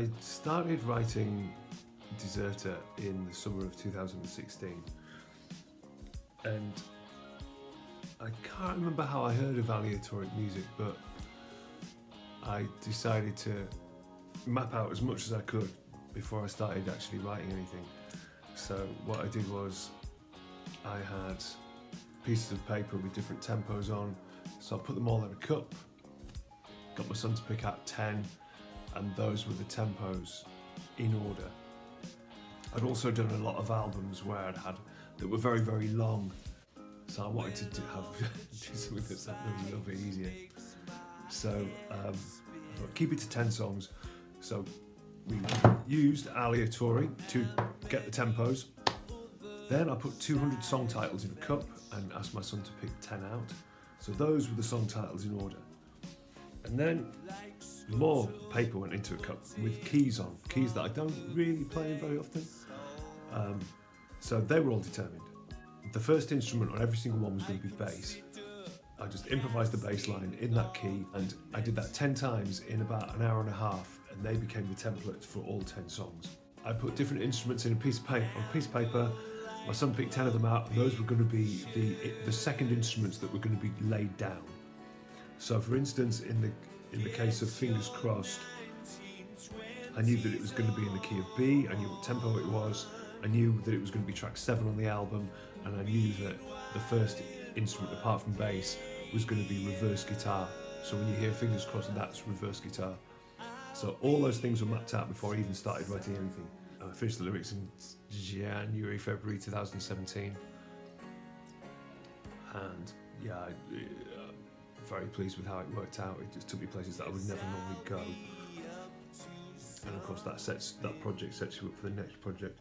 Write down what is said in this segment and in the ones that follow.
I started writing Deserter in the summer of 2016, and I can't remember how I heard of aleatoric music, but I decided to map out as much as I could before I started actually writing anything. So what I did was I had pieces of paper with different tempos on, so I put them all in a cup, got my son to pick out 10, and those were the tempos in order. I'd also done a lot of albums where I'd had that were very, very long, so I wanted to do something that's a little bit easier. So I thought, keep it to 10 songs. So we used aleatory to get the tempos. Then I put 200 song titles in a cup and asked my son to pick 10 out. So those were the song titles in order. And then more paper went into a cup with keys on, keys that I don't really play very often. So they were all determined. The first instrument on every single one was going to be bass. I just improvised the bass line in that key, and I did that 10 times in about an hour and a half, and they became the template for all 10 songs. I put different instruments in a piece of paper. My son picked 10 of them out, and those were going to be the second instruments that were going to be laid down. So for instance, in the case of Fingers Crossed, I knew that it was going to be in the key of B, I knew what tempo it was, I knew that it was going to be track 7 on the album, and I knew that the first instrument apart from bass was going to be reverse guitar. So when you hear Fingers Crossed, that's reverse guitar. So all those things were mapped out before I even started writing anything. I finished the lyrics in January, February 2017, and yeah, I'm very pleased with how it worked out. It just took me places that I would never normally go, and of course that project sets you up for the next project.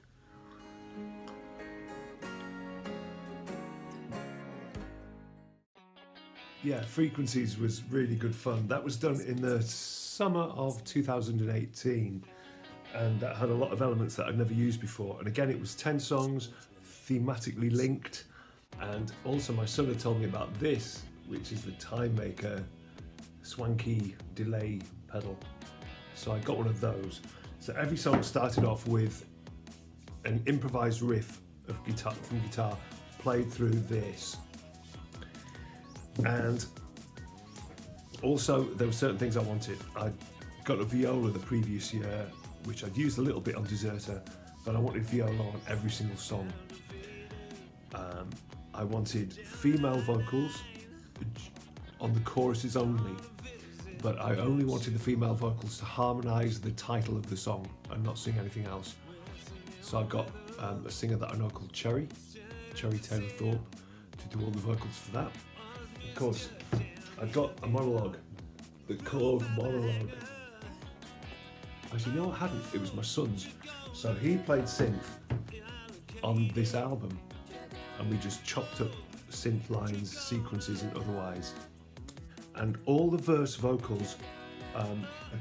Yeah, Frequencies was really good fun. That was done in the summer of 2018, and that had a lot of elements that I'd never used before. And again, it was 10 songs, thematically linked, and also my son had told me about this, which is the Time Maker swanky delay pedal. So I got one of those. So every song started off with an improvised riff of guitar from guitar played through this. And also there were certain things I wanted. I got a viola the previous year, which I'd used a little bit on Deserter, but I wanted viola on every single song. I wanted female vocals on the choruses only, but I only wanted the female vocals to harmonise the title of the song and not sing anything else. So I got a singer that I know called Cherry Taylor Thorpe, to do all the vocals for that. Of course, I got a monologue, the Korg monologue. Actually, no, I hadn't. It was my son's. So he played synth on this album, and we just chopped up synth lines, sequences, and otherwise. And all the verse vocals are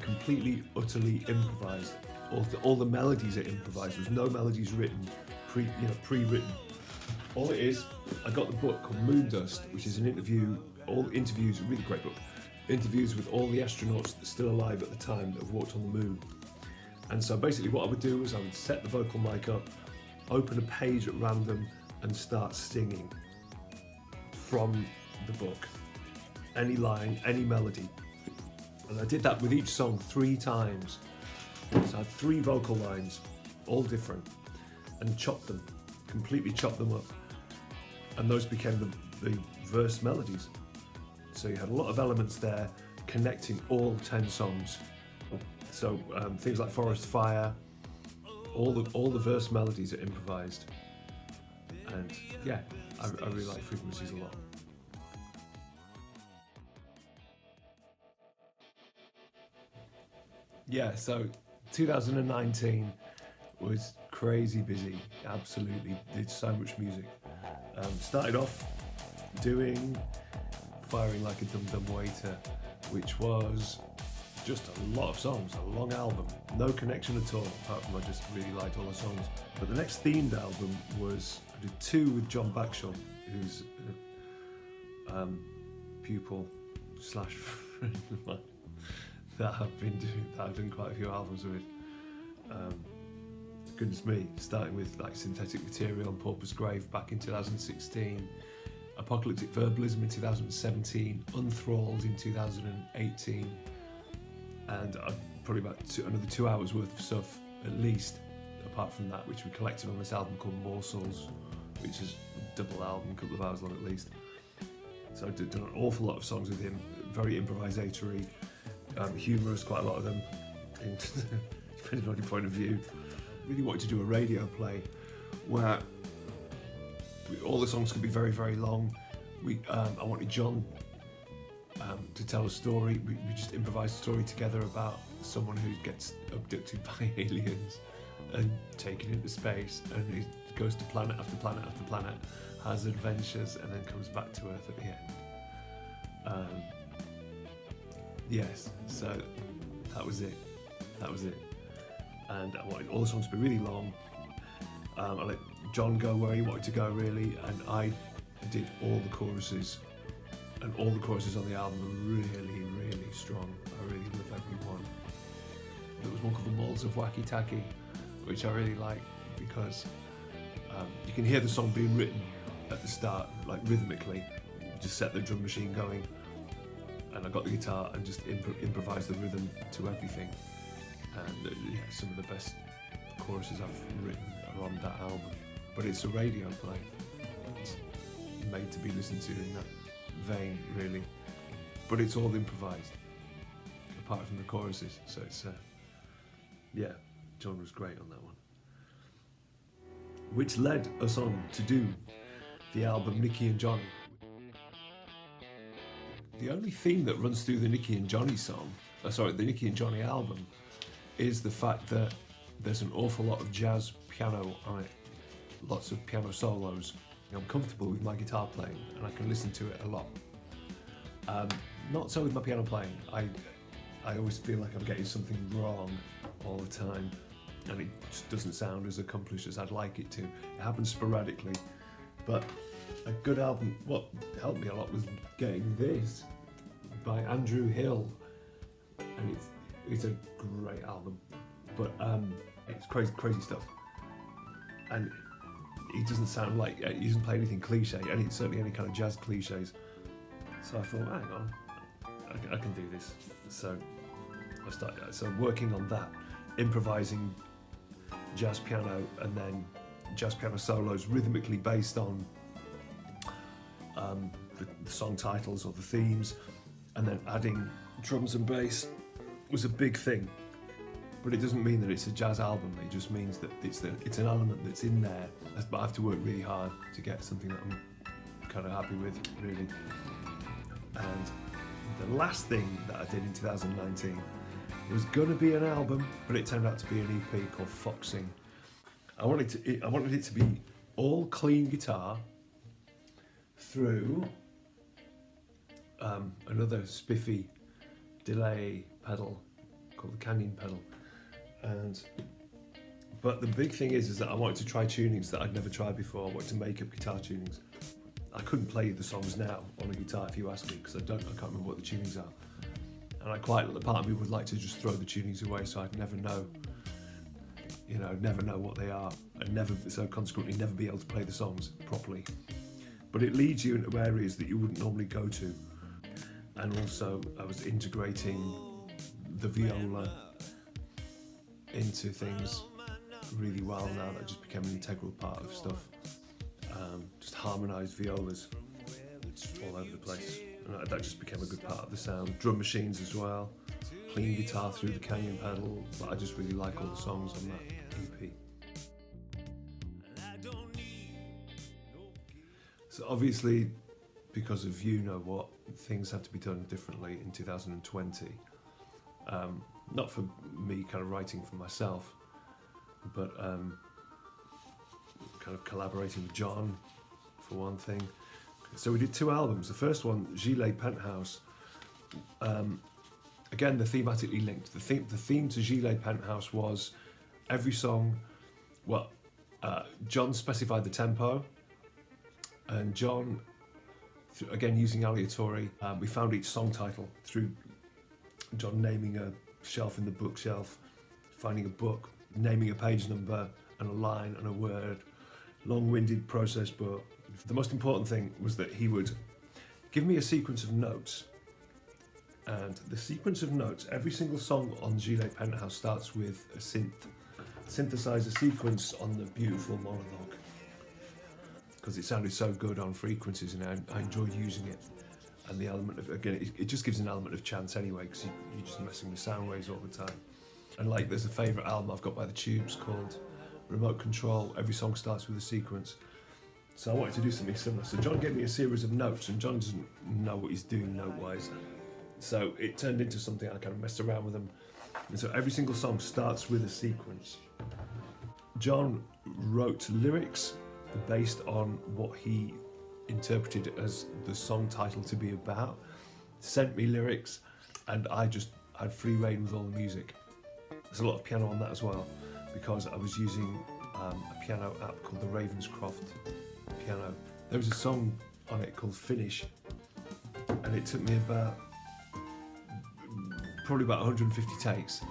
completely, utterly improvised. All the melodies are improvised. There's no melodies written, pre-written. All it is, I got the book called Moondust, which is an interview, all interviews, a really great book, interviews with all the astronauts that are still alive at the time that have walked on the moon. And so basically what I would do is I would set the vocal mic up, open a page at random, and start singing from the book. Any line, any melody. And I did that with each song 3 times. So I had 3 vocal lines, all different, and completely chopped them up. And those became the verse melodies. So you had a lot of elements there connecting all 10 songs. So things like Forest Fire, all the verse melodies are improvised. And yeah, I really like Frequencies a lot. Yeah, so 2019 was crazy busy, absolutely, did so much music. Started off Firing Like a Dum Dum Waiter, which was just a lot of songs, a long album, no connection at all, apart from I just really liked all the songs. But the next themed album was, I did 2 with John Backshall, who's a pupil / friend of mine that I've done quite a few albums with. Goodness me, starting with like Synthetic Material and Pauper's Grave back in 2016, Apocalyptic Verbalism in 2017, Unthralled in 2018, and probably about another 2 hours worth of stuff at least, apart from that, which we collected on this album called Morsels, which is a double album, a couple of hours long at least. So I've done an awful lot of songs with him, very improvisatory, humorous, quite a lot of them, depending on your point of view. Really wanted to do a radio play where all the songs could be very, very long. I wanted John to tell a story. We just improvised a story together about someone who gets abducted by aliens and taken into space, and he goes to planet after planet after planet, has adventures, and then comes back to Earth at the end. Yes, so that was it. And I wanted all the songs to be really long. I let John go where he wanted to go, really, and I did all the choruses, and all the choruses on the album are really, really strong. I really love every one. There was one called The Malls of Wacky Tacky, which I really like because you can hear the song being written at the start, like rhythmically. You just set the drum machine going, and I got the guitar and just improvised the rhythm to everything. And yeah, some of the best choruses I've written are on that album. But it's a radio play. It's made to be listened to in that vein, really. But it's all improvised, apart from the choruses. So it's, yeah, John was great on that one. Which led us on to do the album Nicky and Johnny. The only theme that runs through the Nicky and Johnny song, the Nicky and Johnny album, is the fact that there's an awful lot of jazz piano on it, lots of piano solos. I'm comfortable with my guitar playing and I can listen to it a lot. Not so with my piano playing. I always feel like I'm getting something wrong all the time and it just doesn't sound as accomplished as I'd like it to. It happens sporadically, but a good album, what helped me a lot was getting this by Andrew Hill, and it's a great album, but it's crazy stuff, and he doesn't sound like, he doesn't play anything cliche, certainly any kind of jazz cliches. So I thought, hang on, I can do this. So I started working on that, improvising jazz piano and then jazz piano solos rhythmically based on the song titles or the themes, and then adding drums and bass was a big thing. But it doesn't mean that it's a jazz album, it just means that it's an element that's in there, but I have to work really hard to get something that I'm kind of happy with, really. And the last thing that I did in 2019 was going to be an album, but it turned out to be an EP called Foxing. I wanted it to be all clean guitar through another spiffy delay pedal called the Canyon pedal, but the big thing is that I wanted to try tunings that I'd never tried before. I wanted to make up guitar tunings. I couldn't play the songs now on a guitar if you ask me, because I can't remember what the tunings are, and part of me would like to just throw the tunings away so I'd never know what they are, and so consequently never be able to play the songs properly. But it leads you into areas that you wouldn't normally go to. And also I was integrating the viola into things really well now. That just became an integral part of stuff. Just harmonised violas all over the place. And that just became a good part of the sound. Drum machines as well. Clean guitar through the Canyon pedal. But I just really like all the songs on that EP. So obviously, because of what, things had to be done differently in 2020. Not for me kind of writing for myself, but kind of collaborating with John for one thing. So we did 2 albums. The first one, Gilet Penthouse, again, they're thematically linked. The theme to Gilet Penthouse was every song, John specified the tempo, and John, again using aleatory, we found each song title through John naming a shelf in the bookshelf, finding a book naming a page number and a line and a word. Long-winded process, but the most important thing was that he would give me a sequence of notes. And the sequence of notes, every single song on Gilet Penthouse starts with a synthesizer sequence on the beautiful monologue. Because it sounded so good on frequencies, and I enjoyed using it. And the element of, again, it just gives an element of chance anyway, because you're just messing with sound waves all the time. And like, there's a favourite album I've got by the Tubes called Remote Control. Every song starts with a sequence. So I wanted to do something similar. So John gave me a series of notes, and John doesn't know what he's doing note-wise. So it turned into something, I kind of messed around with them. And so every single song starts with a sequence. John wrote lyrics based on what he interpreted as the song title to be about, sent me lyrics, and I just had free rein with all the music. There's a lot of piano on that as well, because I was using a piano app called the Ravenscroft piano. There was a song on it called Finish, and it took me probably about 150 takes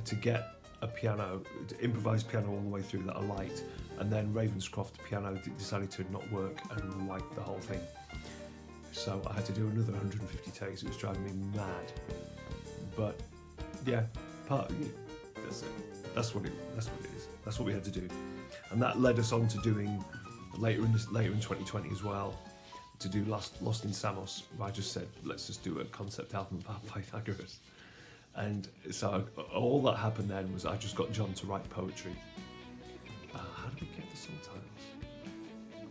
to get a piano, to improvise piano all the way through that I liked, and then Ravenscroft piano decided to not work and wiped the whole thing. So I had to do another 150 takes. It was driving me mad. But yeah, that's it. That's what it is. That's what we had to do, and that led us on to doing later in 2020 as well, to do Lost in Samos. I just said, let's just do a concept album about Pythagoras. And so all that happened then was I just got John to write poetry. How did we get the song titles?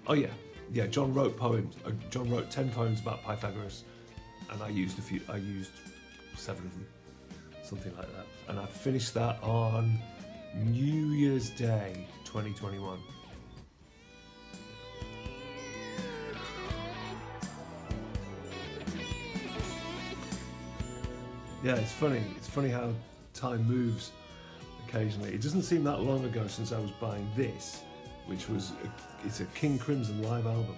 Oh yeah, John wrote poems. John wrote 10 poems about Pythagoras, and I used 7 of them, something like that. And I finished that on New Year's Day 2021. Yeah, it's funny. It's funny how time moves occasionally. It doesn't seem that long ago since I was buying this, which was it's a King Crimson live album,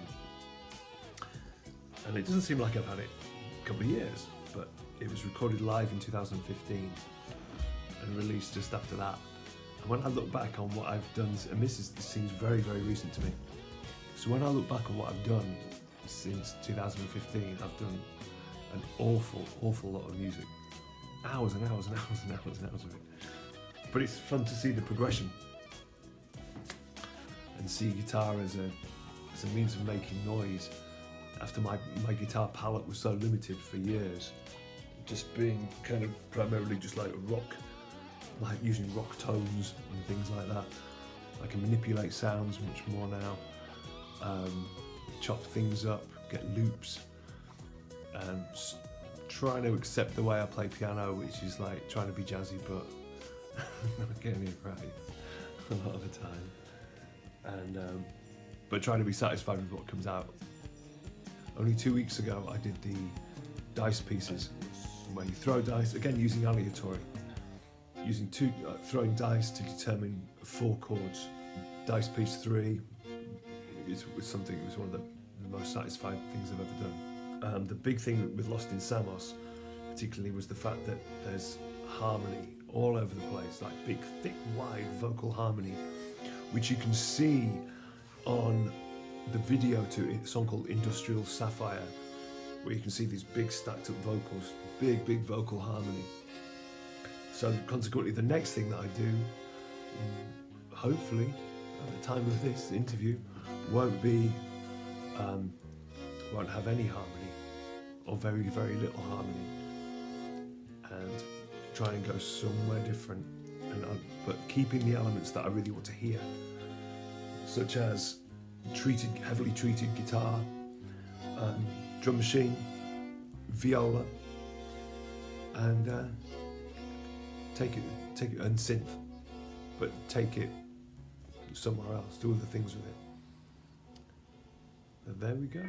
and it doesn't seem like I've had it a couple of years, but it was recorded live in 2015 and released just after that. And when I look back on what I've done, and this seems very, very recent to me. So when I look back on what I've done since 2015, I've done an awful lot of music. Hours and hours and hours and hours and hours of it. But it's fun to see the progression and see guitar as a means of making noise. After my guitar palette was so limited for years, just being kind of primarily just like rock, like using rock tones and things like that. I can manipulate sounds much more now, chop things up, get loops, and trying to accept the way I play piano, which is like trying to be jazzy but not getting it right a lot of the time, and but trying to be satisfied with what comes out. Only 2 weeks ago I did the dice pieces, where you throw dice, again using aleatory, throwing dice to determine 4 chords. Dice piece 3 was one of the most satisfying things I've ever done. The big thing with Lost in Samos particularly was the fact that there's harmony all over the place, like big, thick, wide vocal harmony, which you can see on the video to a song called Industrial Sapphire, where you can see these big stacked up vocals, big vocal harmony. So consequently, the next thing that I do, hopefully at the time of this interview, won't have any harmony, or very, very little harmony, and try and go somewhere different, but keeping the elements that I really want to hear, such as heavily treated guitar, drum machine, viola, and take it and synth, but take it somewhere else, do other things with it. And there we go.